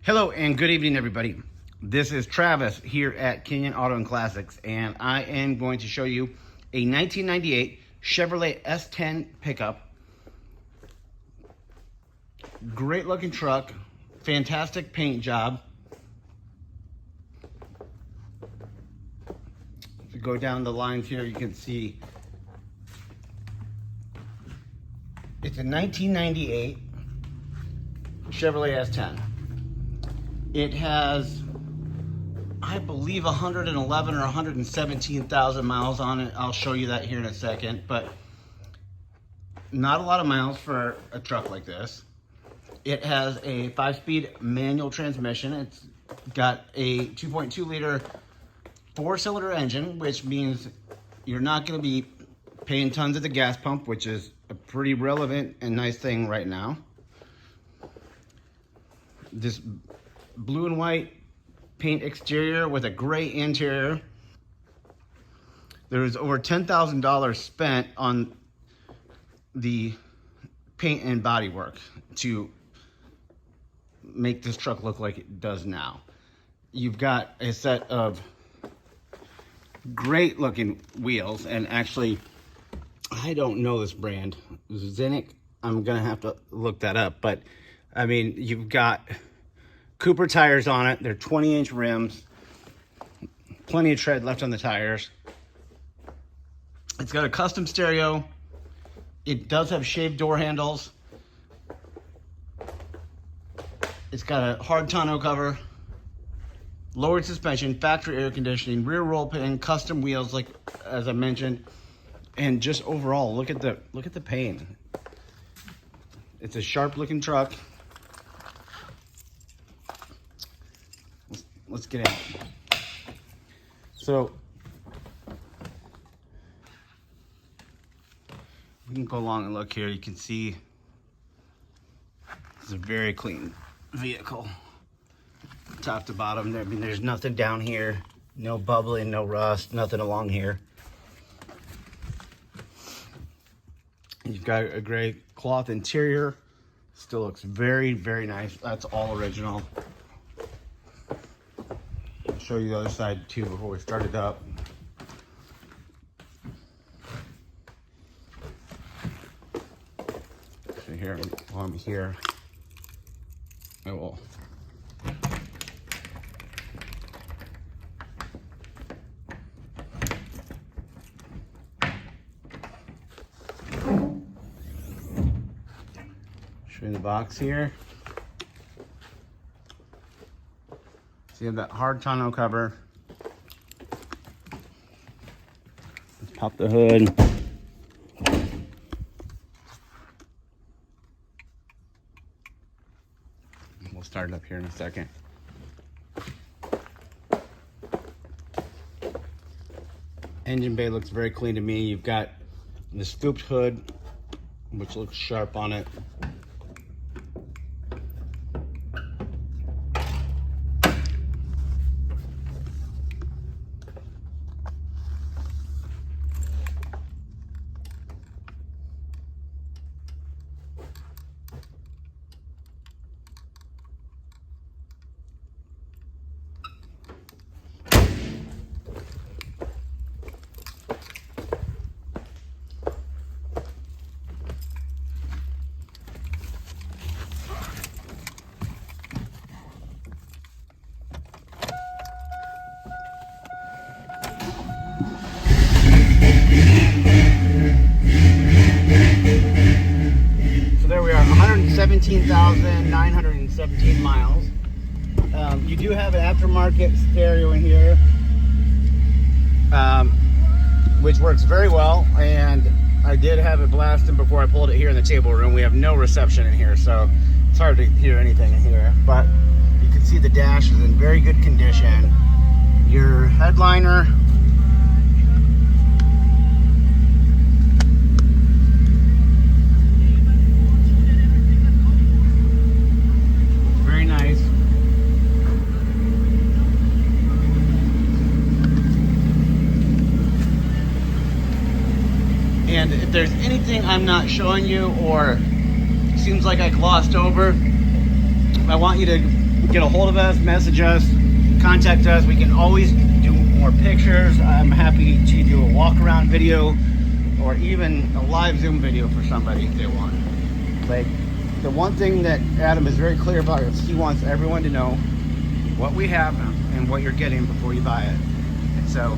Hello and good evening, everybody. This is Travis here at Kinion Auto and Classics, and I am going to show you a 1998 Chevrolet S10 Pickup. Great looking truck, fantastic paint job. If you go down the lines here, you can see it's a 1998 Chevrolet S10. It has, I believe, 111 or 117,000 miles on it. I'll show you that here in a second, but not a lot of miles for a truck like this. It has a 5-speed manual transmission. It's got a 2.2 liter 4-cylinder engine, which means you're not going to be paying tons at the gas pump, which is a pretty relevant and nice thing right now. This blue and white paint exterior with a gray interior. There's over $10,000 spent on the paint and body work to make this truck look like it does now. You've got a set of great looking wheels, and actually, I don't know this brand, Zenith. I'm gonna have to look that up, but I mean, you've got Cooper tires on it. They're 20-inch rims. Plenty of tread left on the tires. It's got a custom stereo. It does have shaved door handles. It's got a hard tonneau cover, lowered suspension, factory air conditioning, rear roll pin, custom wheels, like as I mentioned, and just overall, look at the paint. It's a sharp-looking truck. Let's get in. So we can go along and look here. You can see it's a very clean vehicle, top to bottom. I mean, there's nothing down here, no bubbling, no rust, nothing along here. You've got a gray cloth interior. Still looks very, very nice. That's all original. Show you the other side too before we start it up. So here, while I'm here, I will show you the box here. So you have that hard tonneau cover. Let's pop the hood. We'll start it up here in a second. Engine bay looks very clean to me. You've got the scooped hood, which looks sharp on it. So there we are, 117,917 miles. You do have an aftermarket stereo in here, which works very well, and I did have it blasting before I pulled it here in the table room. We have no reception in here, so it's hard to hear anything in here, but you can see the dash is in very good condition. Your headliner, very nice. And if there's anything I'm not showing you or seems like I glossed over, I want you to get a hold of us, message us, contact us. We can always do more pictures. I'm happy to do a walk around video or even a live Zoom video for somebody if they want. Like, the one thing that Adam is very clear about is he wants everyone to know what we have and what you're getting before you buy it. And so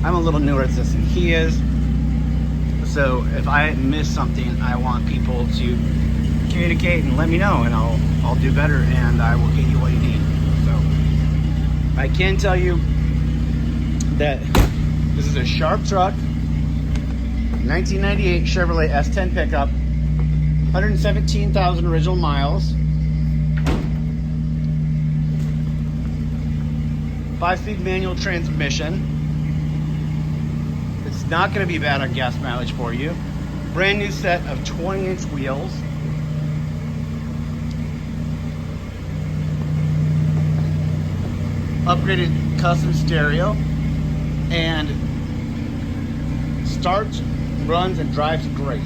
I'm a little newer at this than he is. So if I miss something, I want people to communicate and let me know, and I'll do better, and I will get you what you need. So I can tell you that this is a sharp truck, 1998 Chevrolet S10 Pickup, 117,000 original miles, 5-speed manual transmission. It's not going to be bad on gas mileage for you. Brand new set of 20-inch wheels. Upgraded custom stereo, and starts, runs, and drives great.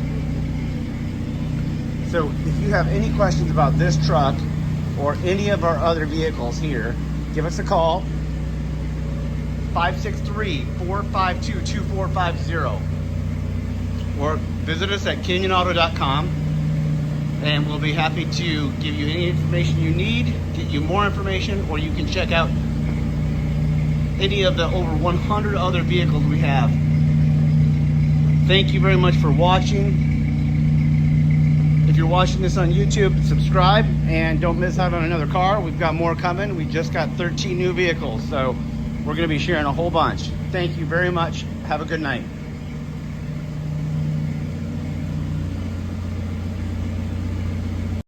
So if you have any questions about this truck or any of our other vehicles here, give us a call, 563-452-2450, or visit us at KinionAuto.com, and we'll be happy to give you any information you need, get you more information, or you can check out any of the over 100 other vehicles we have. Thank you very much for watching. If you're watching this on YouTube, subscribe and don't miss out on another car. We've got more coming. We just got 13 new vehicles, so we're going to be sharing a whole bunch. Thank you very much. Have a good night.